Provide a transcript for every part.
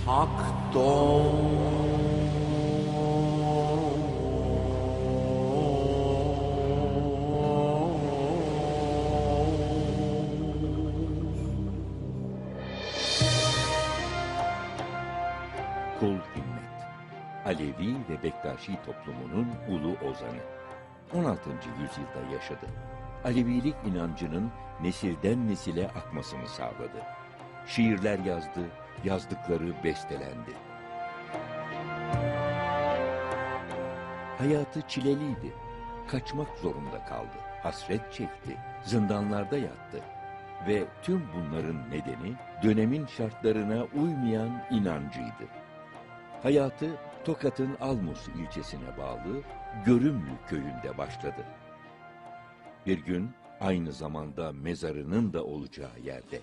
Hak doğ. Kul Himmet, Alevi ve Bektaşi toplumunun ulu ozanı. 16. yüzyılda yaşadı. Alevilik inancının nesilden nesile akmasını sağladı. Şiirler yazdı, yazdıkları bestelendi. Hayatı çileliydi. Kaçmak zorunda kaldı. Hasret çekti. Zindanlarda yattı. Ve tüm bunların nedeni dönemin şartlarına uymayan inancıydı. Hayatı Tokat'ın Almus ilçesine bağlı Görümlü köyünde başladı. Bir gün aynı zamanda mezarının da olacağı yerde.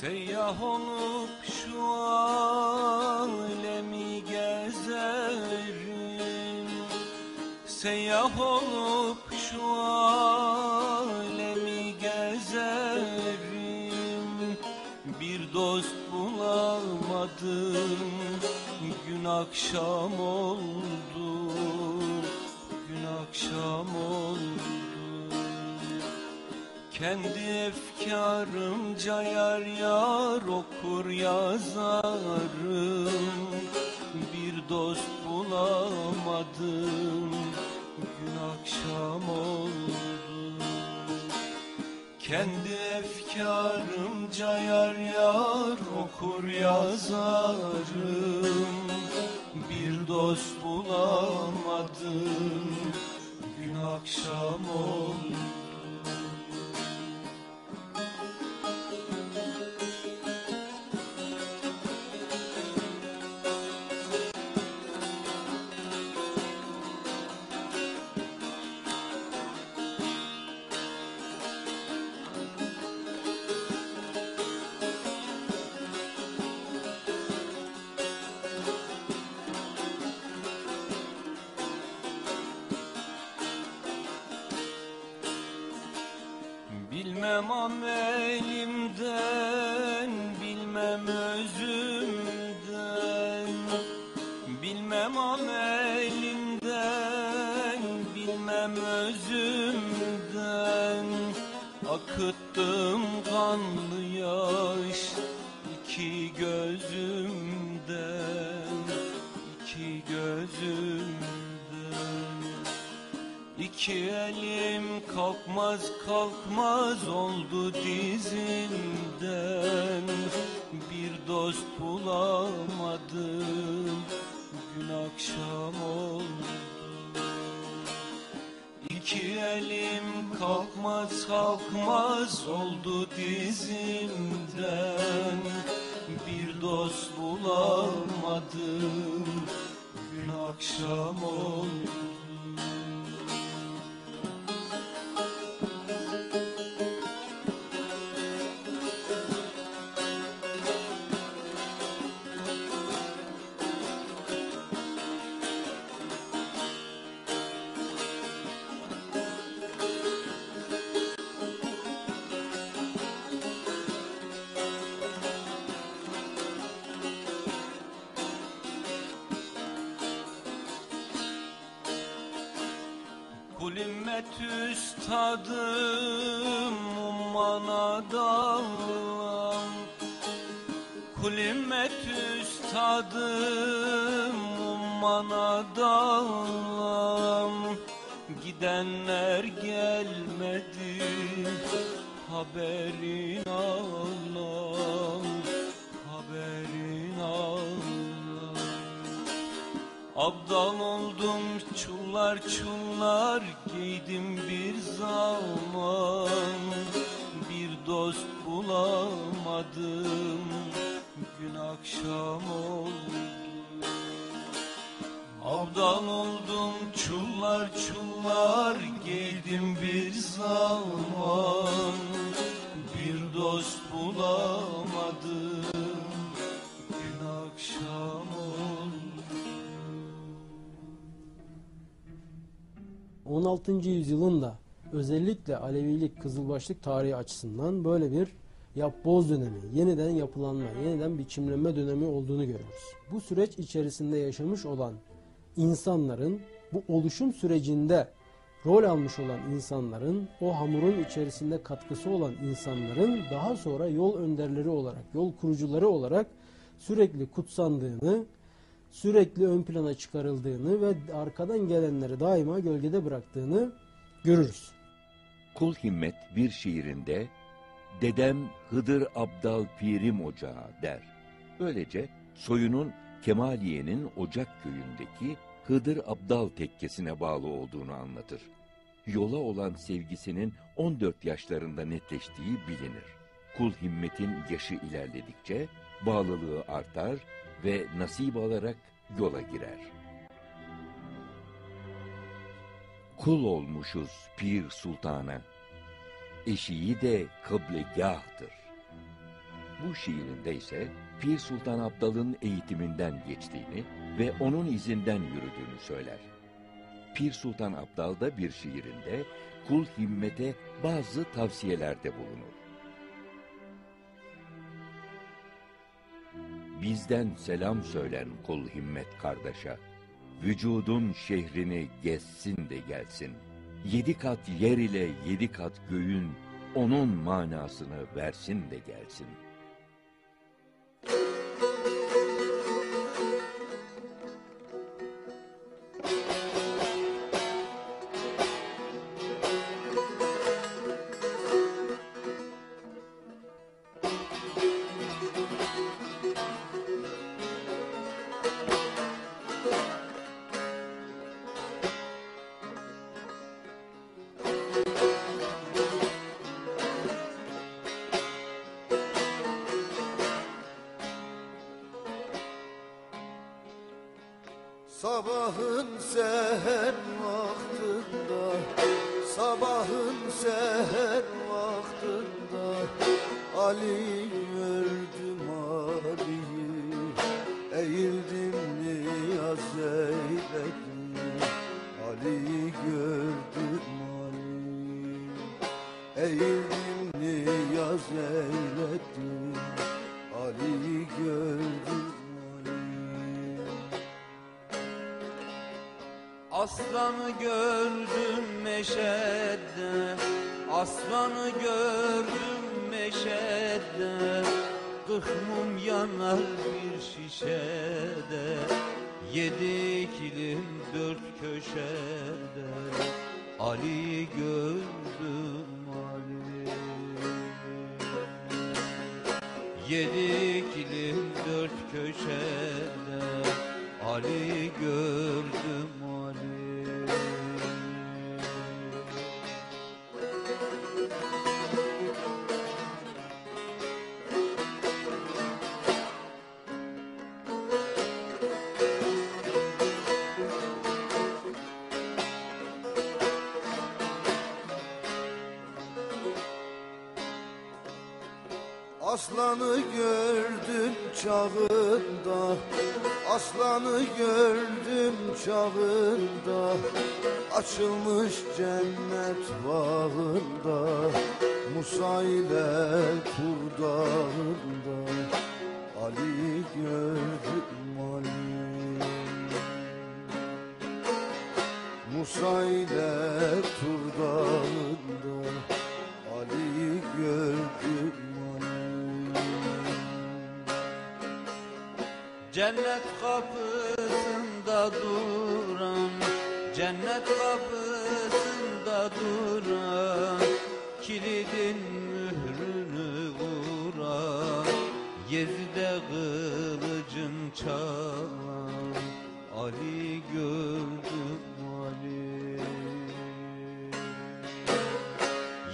Seyyah olup şu alemi gezerim, seyyah olup şu alemi gezerim. Bir dost bulamadım, gün akşam oldu, gün akşam oldu. Kendi efkarımca yar yar okur yazarım. Bir dost bulamadım, gün akşam oldu. Kendi efkarımca yar yar okur yazarım. Bir dost bulamadım, gün akşam oldu. Bilmem amelimden, bilmem özümden, bilmem amelimden, bilmem özümden. Akıttım kanlı yaş iki gözümden, iki gözümden. İki elim kalkmaz kalkmaz oldu dizimden. Bir dost bulamadım, gün akşam oldu. İki elim kalkmaz kalkmaz oldu dizimden. Bir dost bulamadım, gün akşam oldu. Kul himmet üstadım umman adam, kul himmet üstadım umman adam. Gidenler gelmedi, haberin ağlam, haberin ağlam. Abdal oldum çullar çullar giydim bir zaman, bir dost bulamadım, gün akşam oldu. Abdal oldum çullar çullar giydim bir zaman, bir dost bulamadım, gün akşam oldu. 16. yüzyılın da özellikle Alevilik, Kızılbaşlık tarihi açısından böyle bir yapboz dönemi, yeniden yapılanma, yeniden biçimlenme dönemi olduğunu görüyoruz. Bu süreç içerisinde yaşamış olan insanların, bu oluşum sürecinde rol almış olan insanların, o hamurun içerisinde katkısı olan insanların daha sonra yol önderleri olarak, yol kurucuları olarak sürekli kutsandığını, sürekli ön plana çıkarıldığını ve arkadan gelenleri daima gölgede bıraktığını görürüz. Kul Himmet bir şiirinde "Dedem Hıdır Abdal Pirim Ocağı" der. Böylece soyunun Kemaliye'nin Ocak köyündeki Hıdır Abdal tekkesine bağlı olduğunu anlatır. Yola olan sevgisinin 14 yaşlarında netleştiği bilinir. Kul Himmet'in yaşı ilerledikçe bağlılığı artar ve nasip alarak yola girer. Kul olmuşuz Pir Sultan'a, eşiği de kıblegâhtır. Bu şiirinde ise Pir Sultan Abdal'ın eğitiminden geçtiğini ve onun izinden yürüdüğünü söyler. Pir Sultan Abdal da bir şiirinde Kul Himmet'e bazı tavsiyelerde bulunur. Bizden selam söylen Kul Himmet kardeşa, vücudun şehrini gezsin de gelsin. 7 kat yer ile 7 kat göğün onun manasını versin de gelsin. Sabahın seher vaktında, sabahın seher vaktında Ali gördüm Ali'yi, eğildim niyaz eyledim. Ali gördüm Ali, eğildim niyaz eyledim. Ali gördüm. Aslanı gördüm meşede, aslanı gördüm meşede, 40 mum yanar bir şişede, 7 kilim 4 köşede, Ali gördüm Ali. 7 kilim 4 köşede, Ali gördüm Ali. Aslanı gördüm çağında, aslanı gördüm çağında, açılmış cennet bağında, Musa ile Tur dağında, Ali gördüm Ali. Musa ile Tur dağında, Ali gördüm. Cennet kapısında duran, cennet kapısında duran, kilidin mührünü vuran, Yezide kılıcın çalan, Ali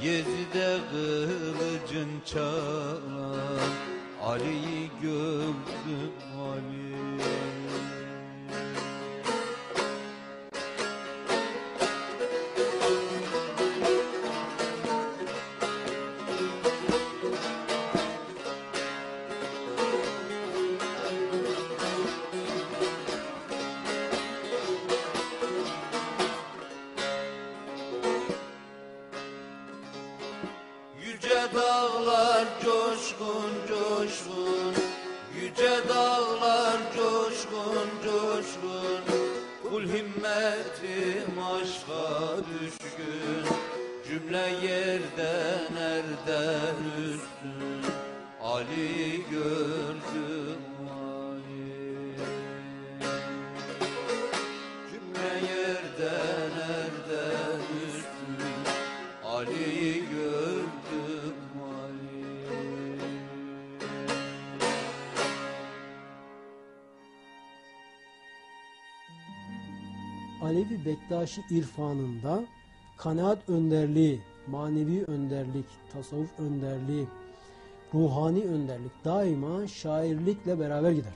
Gezide kılıcın çalan Ali'yi gördüm Ali. Yüce dağlar coşkun coşkun, yüce dağlar coşkun coşkun, kul himmetim aşka düşkün, cümle yerden erden üstün, Ali gördüm Ali. Cümle yerden erden üstün, Ali'yi gördüm Ali. Alevi Bektaşi irfanında kanaat önderliği, manevi önderlik, tasavvuf önderliği, ruhani önderlik daima şairlikle beraber gider.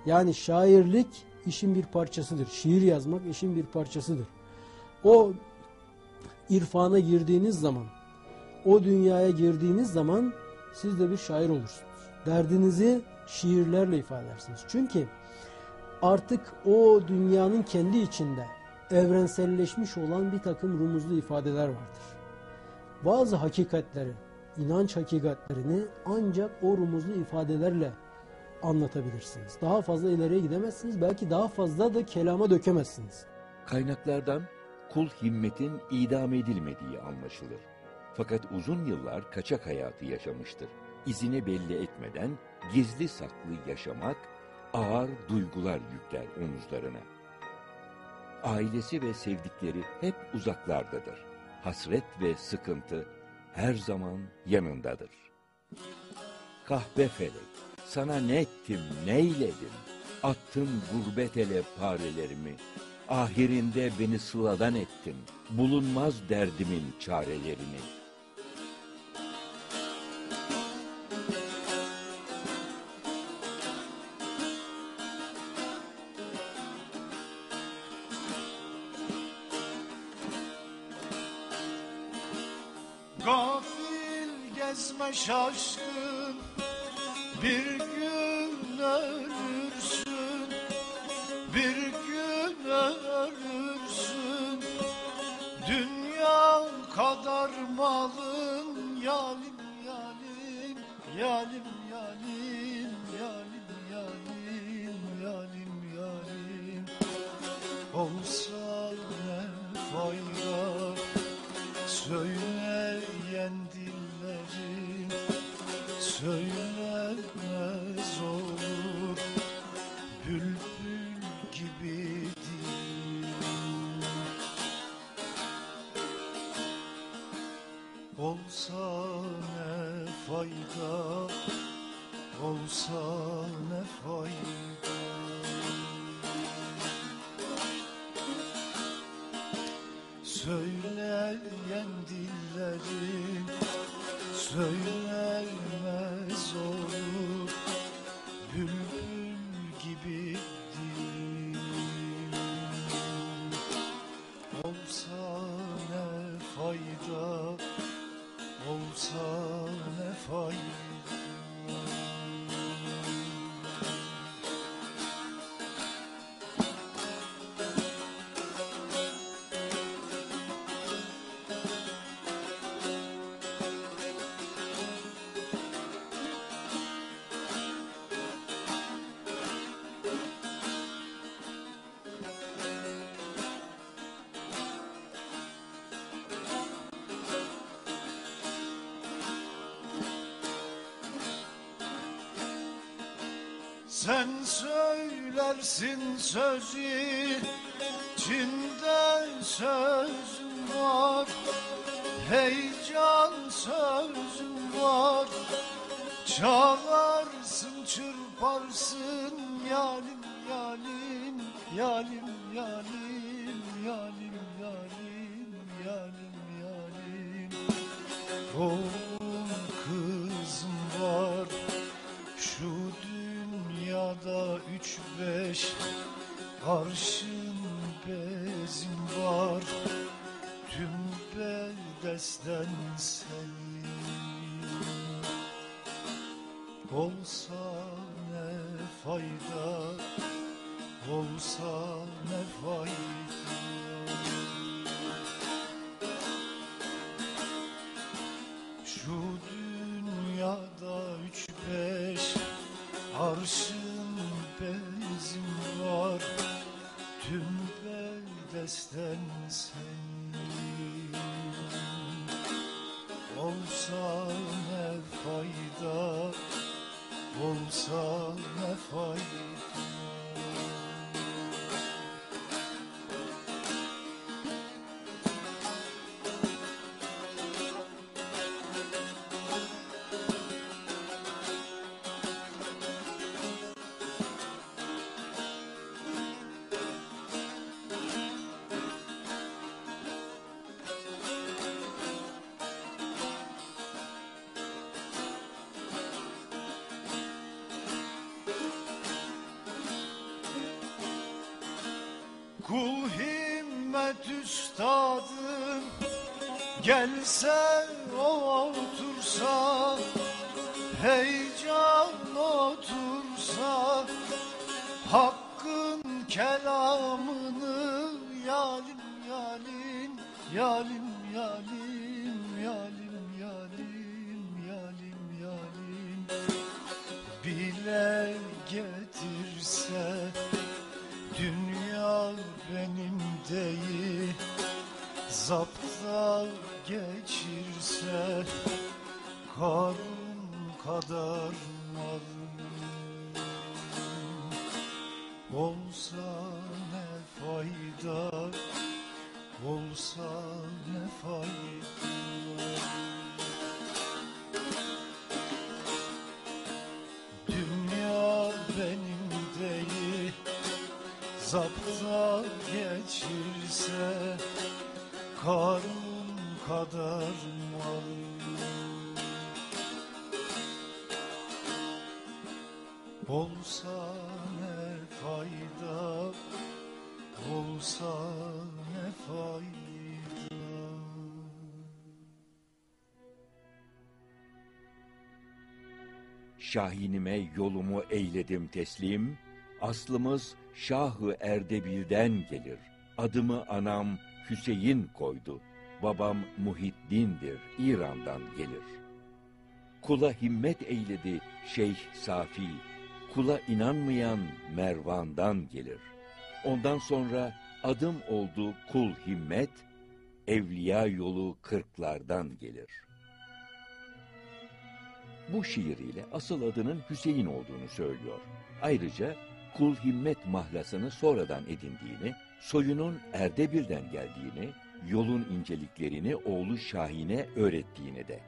Yani şairlik işin bir parçasıdır. Şiir yazmak işin bir parçasıdır. O irfana girdiğiniz zaman, o dünyaya girdiğiniz zaman siz de bir şair olursunuz. Derdinizi şiirlerle ifade edersiniz. Çünkü artık o dünyanın kendi içinde evrenselleşmiş olan bir takım rumuzlu ifadeler vardır. Bazı hakikatleri, inanç hakikatlerini ancak o rumuzlu ifadelerle anlatabilirsiniz. Daha fazla ileriye gidemezsiniz. Belki daha fazla da kelama dökemezsiniz. Kaynaklardan kul himmetin idam edilmediği anlaşılır. Fakat uzun yıllar kaçak hayatı yaşamıştır. İzini belli etmeden gizli saklı yaşamak ağır duygular yükler omuzlarına. Ailesi ve sevdikleri hep uzaklardadır. Hasret ve sıkıntı her zaman yanındadır. Kahpe felek, sana ne ettim, neyledim? Attın gurbet ele parelerimi. Ahirinde beni sıladan ettin. Bulunmaz derdimin çarelerini. Gafil gezme şaşkın, bir gün ölürsün, bir gün ölürsün. Dünya kadar malın yalim yalim, yalim yalim, yalim yalim, yalim yalim. Olsa ne fayda söyleyen dillerim, söylemez olur bülbül gibi dilim. Olsa ne fayda, olsa ne fayda. Söyleyen dillerim söylemez olur bülbül gibi dilim. Olsa ne fayda, olsa ne fayda. Sen söylersin sözü, içinde sözüm var. Heyecan sözüm var. Çağırsın çırparsın yalim yalim, yalim yalim, yalim yalim, yalim yalim. oğlum kızım var. Şu dünyada 3-5 arşın bezim var. Tüm beldesten senin olsa ne fayda, olsa ne fayda. Şu dünyada 3-5 arşın bezim var. Tüm beldesten senin olsa ne fayda, olsa ne fayda. Kul himmet üstadım gelse otursa, heyecan otursa, Hakk'ın kelamını yalim yalim, yalim yalim, yalim yalim, yalim yalim bile getirse, dünya benim değil, zapta geçirse, karın kadar malım olsa ne fayda, olsa ne fayda. Dünya benim değil, zapta geçirse, karın kadar malım olsa ne fayda, olsa ne fayda. Şahinime yolumu eyledim teslim, aslımız Şah-ı Erdebil'den gelir. Adımı anam Hüseyin koydu, babam Muhiddin'dir, İran'dan gelir. Kula himmet eyledi Şeyh Safi, kula inanmayan Mervan'dan gelir. Ondan sonra adım oldu kul himmet, evliya yolu 40'lardan gelir. Bu şiiriyle asıl adının Hüseyin olduğunu söylüyor. Ayrıca kul himmet mahlasını sonradan edindiğini, soyunun Erdebil'den geldiğini, yolun inceliklerini oğlu Şahin'e öğrettiğini de.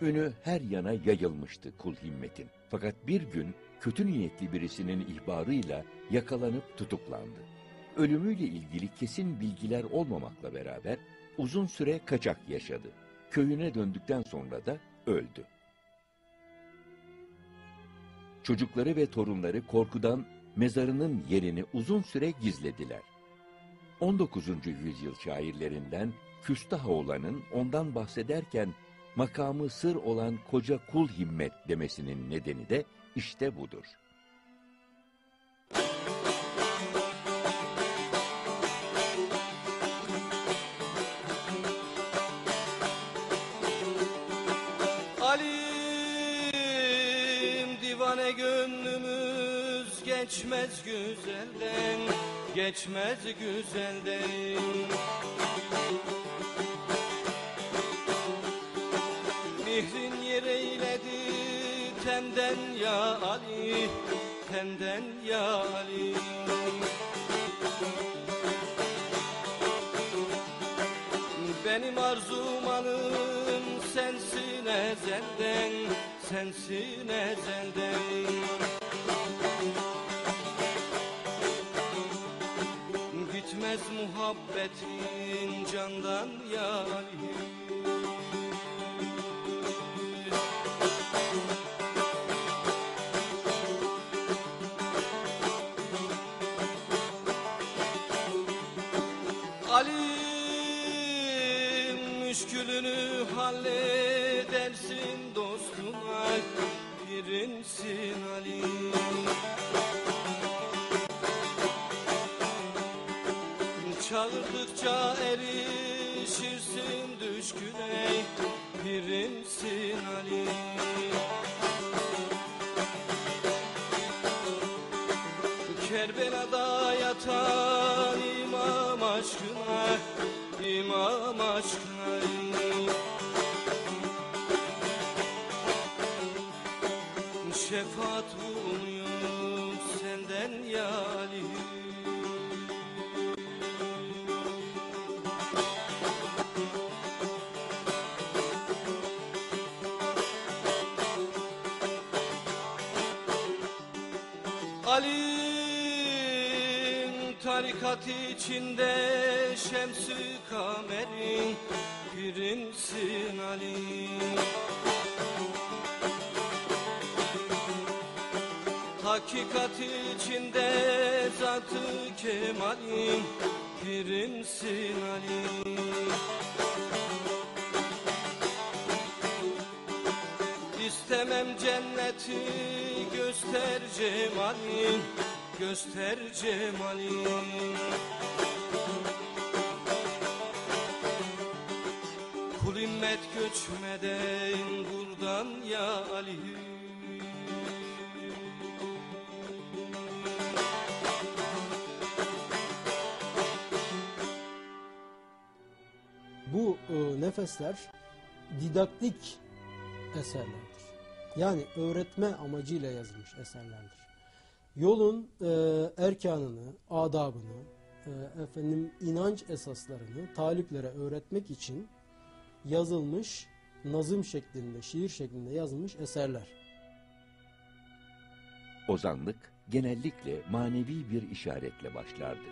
Ünü her yana yayılmıştı kul himmetin. Fakat bir gün kötü niyetli birisinin ihbarıyla yakalanıp tutuklandı. Ölümüyle ilgili kesin bilgiler olmamakla beraber uzun süre kaçak yaşadı. Köyüne döndükten sonra da öldü. Çocukları ve torunları korkudan mezarının yerini uzun süre gizlediler. 19. yüzyıl şairlerinden Küstahoğlan'ın ondan bahsederken makamı sır olan koca kul himmet demesinin nedeni de işte budur. Alim divane gönlümüz geçmez güzelden, geçmez güzelden. Mihrin yer eyledi tenden ya Ali, tenden ya Ali. Benim arzum anım sensin ezelden, sensin ezelden. Gitmez muhabbetin candan ya Ali. Ali müşkülünü halledersin dostuna, pirinsin Ali. Çağırdıkça erişirsin düşküne, pirinsin Ali. Kerbela'da yatan imam aşkına, imam aşkına. Şefaat umuyorum senden ya Ali. Ali'nin tarikat içinde Şems-i Kamer'in pirinsin Ali. Hakikat içinde Zat-ı Kemal'in pirinsin Ali. İstemem cenneti göster cemalin, göster cemalin. Kul immet göçmeden buradan ya Ali. Bu nefesler didaktik eserlerdir. Yani öğretme amacıyla yazılmış eserlerdir. Yolun erkanını, adabını, inanç esaslarını taliplere öğretmek için yazılmış, nazım şeklinde, şiir şeklinde yazılmış eserler. Ozanlık genellikle manevi bir işaretle başlardı.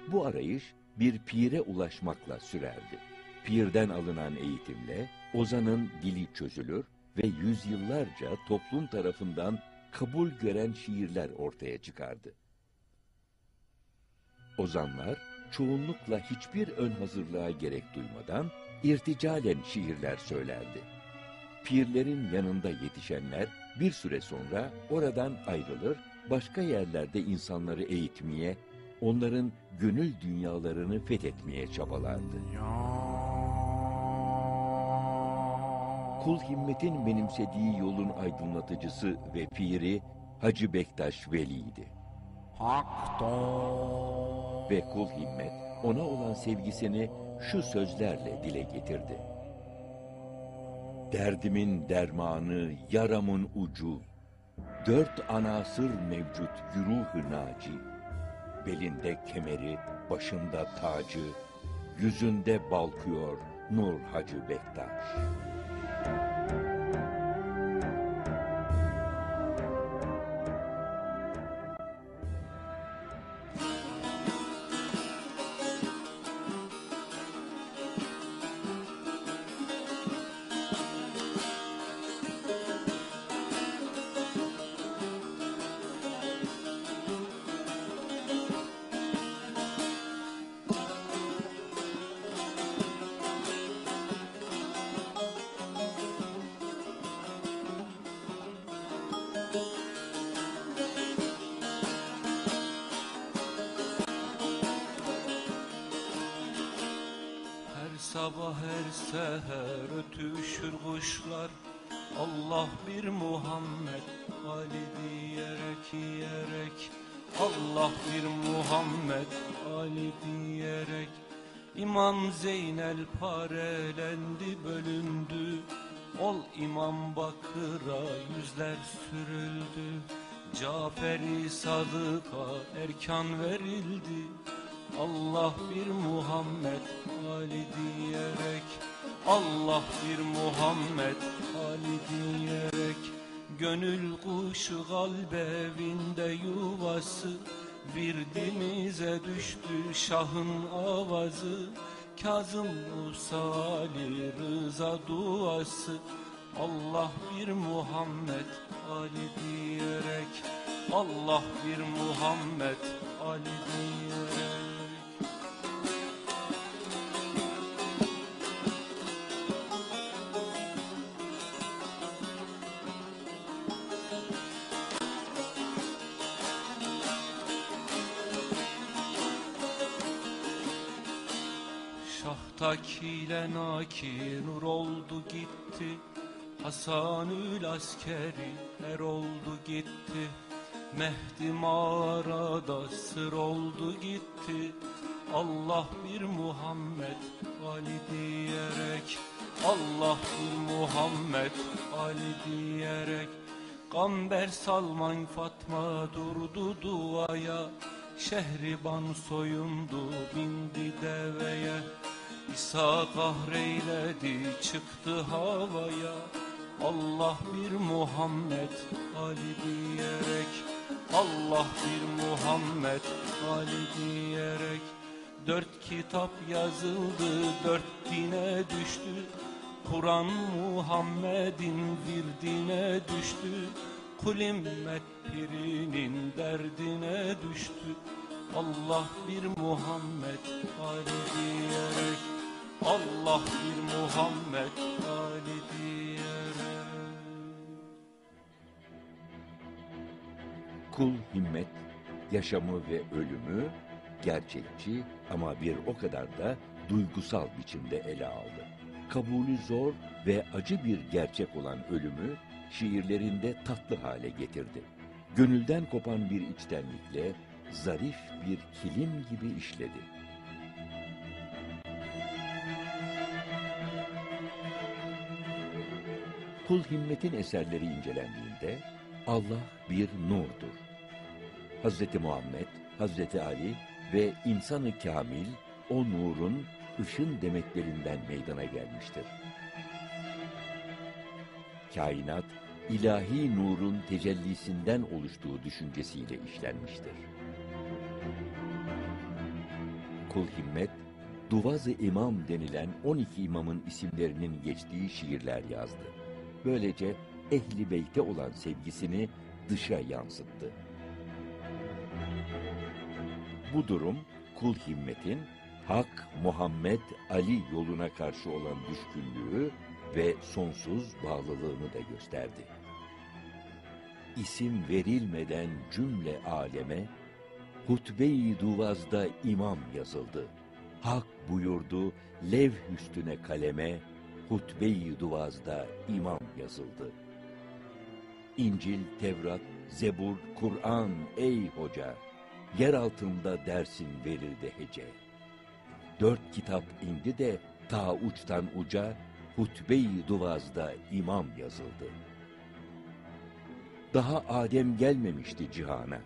Bu arayış bir pire ulaşmakla sürerdi. Pirden alınan eğitimle ozanın dili çözülür ve yüzyıllarca toplum tarafından kabul gören şiirler ortaya çıkardı. Ozanlar çoğunlukla hiçbir ön hazırlığa gerek duymadan irticalen şiirler söylerdi. Pirlerin yanında yetişenler bir süre sonra oradan ayrılır, başka yerlerde insanları eğitmeye, onların gönül dünyalarını fethetmeye çabalardı. Kul Himmet'in benimsediği yolun aydınlatıcısı ve piri Hacı Bektaş Veli'ydi. Ve Kul Himmet ona olan sevgisini şu sözlerle dile getirdi. Derdimin dermanı, yaramın ucu, 4 anasır mevcut güruh-ı naci, belinde kemeri, başında tacı, yüzünde balkıyor Nur Hacı Bektaş. Sabah her seher ötüşür kuşlar, Allah bir Muhammed Ali diyerek, Allah bir Muhammed Ali diyerek. İmam Zeynel parelendi bölündü, ol İmam Bakır'a yüzler sürüldü. Cafer-i Sadık'a erkan verildi, Allah bir Muhammed Ali diyerek, Allah bir Muhammed Ali diyerek. Gönül kuşu kalp evinde yuvası, Virdimize düştü şahın avazı, Kazım Musa Ali Rıza duası. Allah bir Muhammed Ali diyerek, Allah bir Muhammed Ali diyerek. Şahtakiyle naki nur oldu gitti, Hasanül askeri er oldu gitti, Mehdi mağarada sır oldu gitti. Allah bir Muhammed Ali diyerek, Allah bir Muhammed Ali diyerek. Gamber Salman Fatma durdu duaya, Şehriban soyundu bindi deveye. İsa kahreyledi çıktı havaya, Allah bir Muhammed Ali diyerek, Allah bir Muhammed Ali diyerek. 4 kitap yazıldı, 4 dine düştü, Kur'an Muhammed'in virdine düştü, Kulimmet pirinin derdine düştü. Allah bir Muhammed Ali diyerek, Allah bir Muhammed Ali diyerek. Kul Himmet, yaşamı ve ölümü gerçekçi ama bir o kadar da duygusal biçimde ele aldı. Kabulü zor ve acı bir gerçek olan ölümü şiirlerinde tatlı hale getirdi. Gönülden kopan bir içtenlikle zarif bir kilim gibi işledi. Kul Himmet'in eserleri incelendiğinde Allah bir nurdur. Hazreti Muhammed, Hazreti Ali ve İnsan-ı Kamil o nurun ışın demetlerinden meydana gelmiştir. Kainat, ilahi nurun tecellisinden oluştuğu düşüncesiyle işlenmiştir. Kul Himmet, Duvaz-ı İmam denilen 12 imamın isimlerinin geçtiği şiirler yazdı. Böylece Ehl-i Beyt'e olan sevgisini dışa yansıttı. Bu durum, Kul Himmet'in Hak, Muhammed, Ali yoluna karşı olan düşkünlüğü ve sonsuz bağlılığını da gösterdi. İsim verilmeden cümle aleme, Hutbe-i Duvaz'da imam yazıldı. Hak buyurdu, levh üstüne kaleme, Hutbe-i Duvaz'da imam yazıldı. İncil, Tevrat, Zebur, Kur'an ey hoca, yer altında dersin verildi hece. 4 kitap indi de ta uçtan uca, Hutbe-i Duvaz'da imam yazıldı. Daha Adem gelmemişti cihana,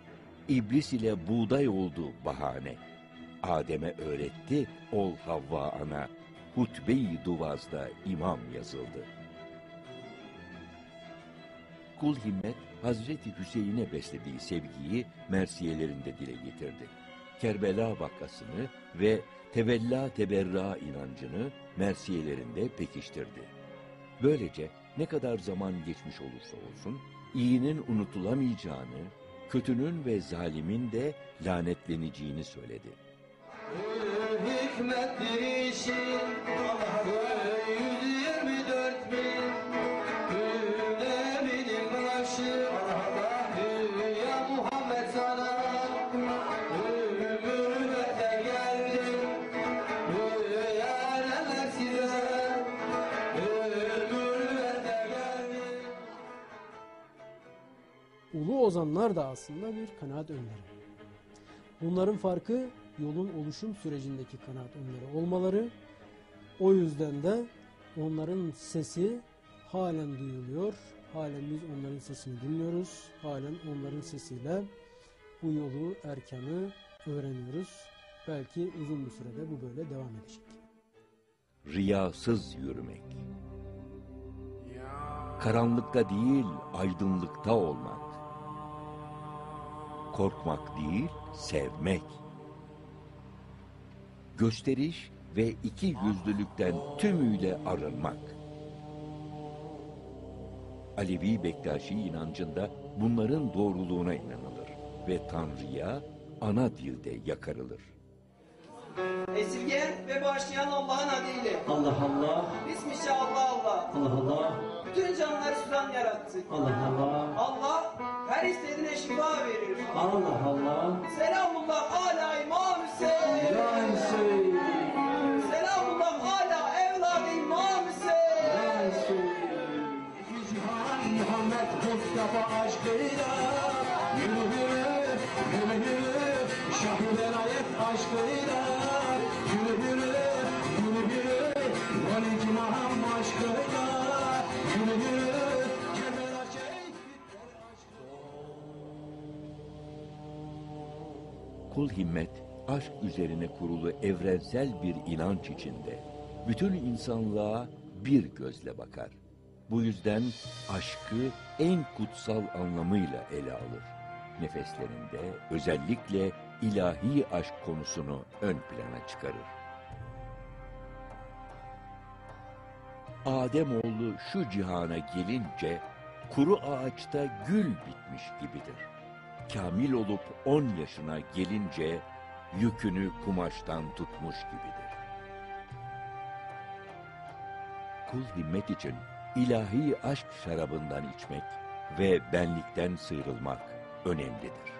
İblis ile buğday oldu bahane. Adem'e öğretti ol Havva ana, Hutbe-i Duvaz'da imam yazıldı. Kul Himmet, Hazreti Hüseyin'e beslediği sevgiyi mersiyelerinde dile getirdi. Kerbela vakasını ve tevella teberra inancını mersiyelerinde pekiştirdi. Böylece ne kadar zaman geçmiş olursa olsun, iyinin unutulamayacağını, kötünün ve zalimin de lanetleneceğini söyledi. Hikmettir işin 124 bin Üleminin başı Ya Muhammed sana Mürvete geldim Yarenler size Mürvete geldim. Ulu ozanlar da aslında bir kanaat önderi. Bunların farkı yolun oluşum sürecindeki kanaat önderi olmaları. O yüzden de onların sesi halen duyuluyor. Halen biz onların sesini dinliyoruz. Halen onların sesiyle bu yolu, erkanı öğreniyoruz. Belki uzun bir sürede bu böyle devam edecek. Riyasız yürümek. Karanlıkta değil, aydınlıkta olmak. korkmak değil, sevmek. Gösteriş ve iki yüzlülükten tümüyle arınmak. Alevi Bektaşi inancında bunların doğruluğuna inanılır ve Tanrı'ya ana dilde yakarılır. Esirgeyen ve bağışlayan Allah'ın adıyla. Allah Allah, Bismillah Allah Allah. Allah Allah, Bütün canlıları sudan yarattı. Allah Allah, Allah her istediğine şifa verir. Allah Allah. Selamullah ala İmam Hüseyin. Ya Hüseyin, Selamullah ala evladı İmam Hüseyin. ya Hüseyin. İki cihan Muhammed Mustafa aşkıyla yürü yürü, yürü yürü, Şah-ı Velayet aşkıyla yürü yürü, yürü yürü, 12 Muhammed aşkıyla yürü yürü, Kerbela şehitler aşkıyla. Kul himmet, aşk üzerine kurulu evrensel bir inanç içinde bütün insanlığa bir gözle bakar. Bu yüzden aşkı en kutsal anlamıyla ele alır. Nefeslerinde özellikle ilahi aşk konusunu ön plana çıkarır. Ademoğlu şu cihana gelince kuru ağaçta gül bitmiş gibidir. Kamil olup 10 yaşına gelince yükünü kumaştan tutmuş gibidir. Kul himmet için ilahi aşk şarabından içmek ve benlikten sıyrılmak önemlidir.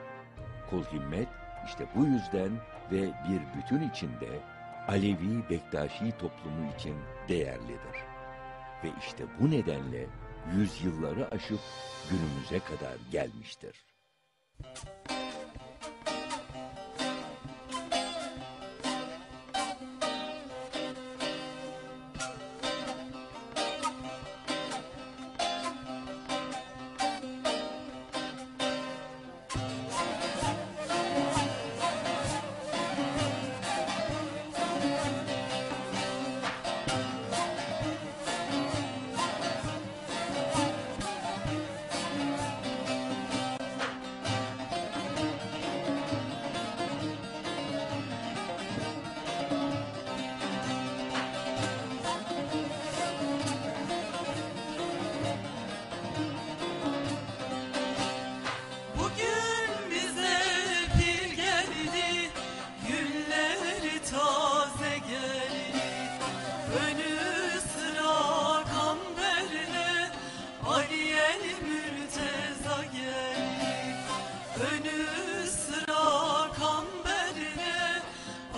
Kul himmet işte bu yüzden ve bir bütün içinde Alevi Bektaşi toplumu için değerlidir. Ve işte bu nedenle yüzyılları aşıp günümüze kadar gelmiştir. Bugün bize pir geldi, günler taze geldi. Önü sıra kamberle, Aliye Mürteza geldi. Önü sıra kamberle,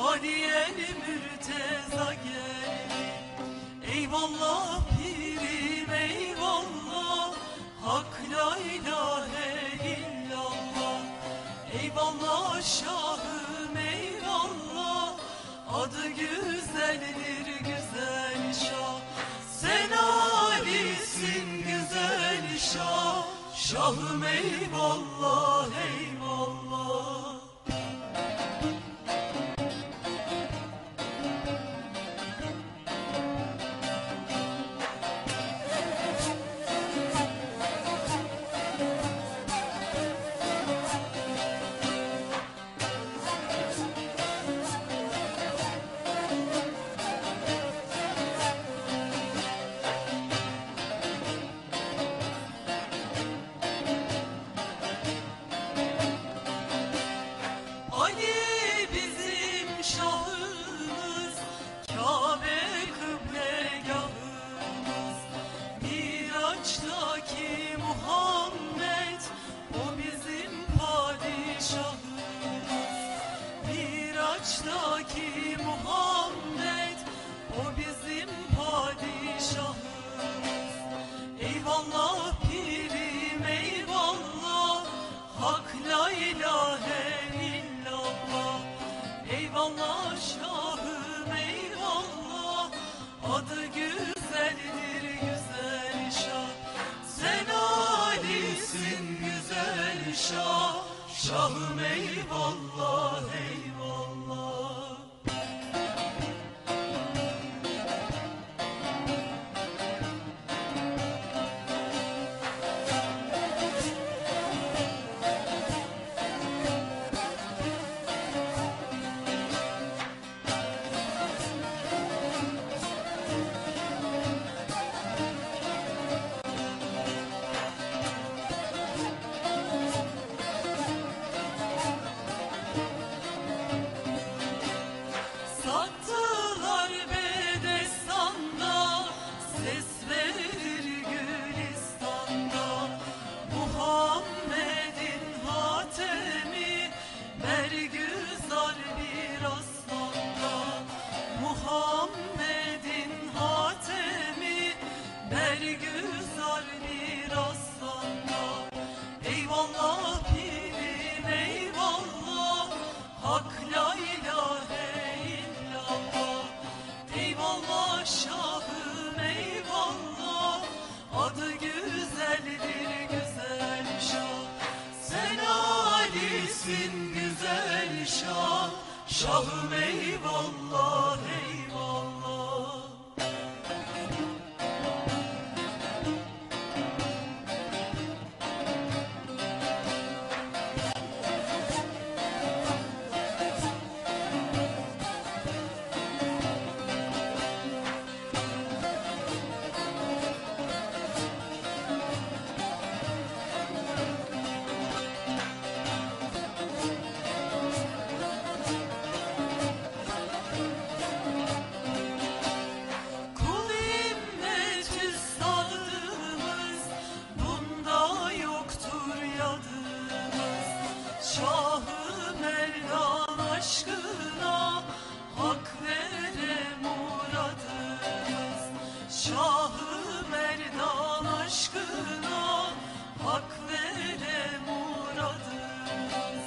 Aliye Mürteza geldi. Eyvallah pirim eyvallah, Hak la ilahe illallah. Eyvallah şahım eyvallah, adı güzeldir güzel şah. Sen Ali'sin güzel şah, şahım eyvallah eyvallah. Ali bizim şahımız, Kabe kıblegahımız. Miraç'taki Muhammed, o bizim padişahımız. Miraç'taki Muhammed, o bizim padişahımız. Eyvallah pirim eyvallah, Hak la ilahe illallah. Eyvallah şahım eyvallah, adı güzeldir güzel şah. Sen Ali'sin güzel şah, şahım eyvallah eyvallah. Şahım eyvallah eyvallah. Kul himmet üstadımız, bunda yoktur yadımız. Şah-ı Merdan aşkına hak vere muradımız. Şah-ı Merdan aşkına hak vere muradımız.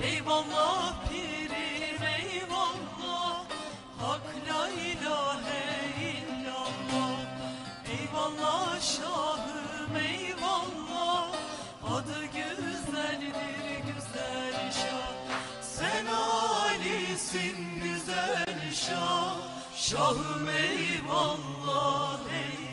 Eyvallah pirim eyvallah, hak la ilahe illallah. Eyvallah şahım eyvallah, adı güzeldir güzel şah. Sen alisin güzel şah, şahım eyvallah eyvallah.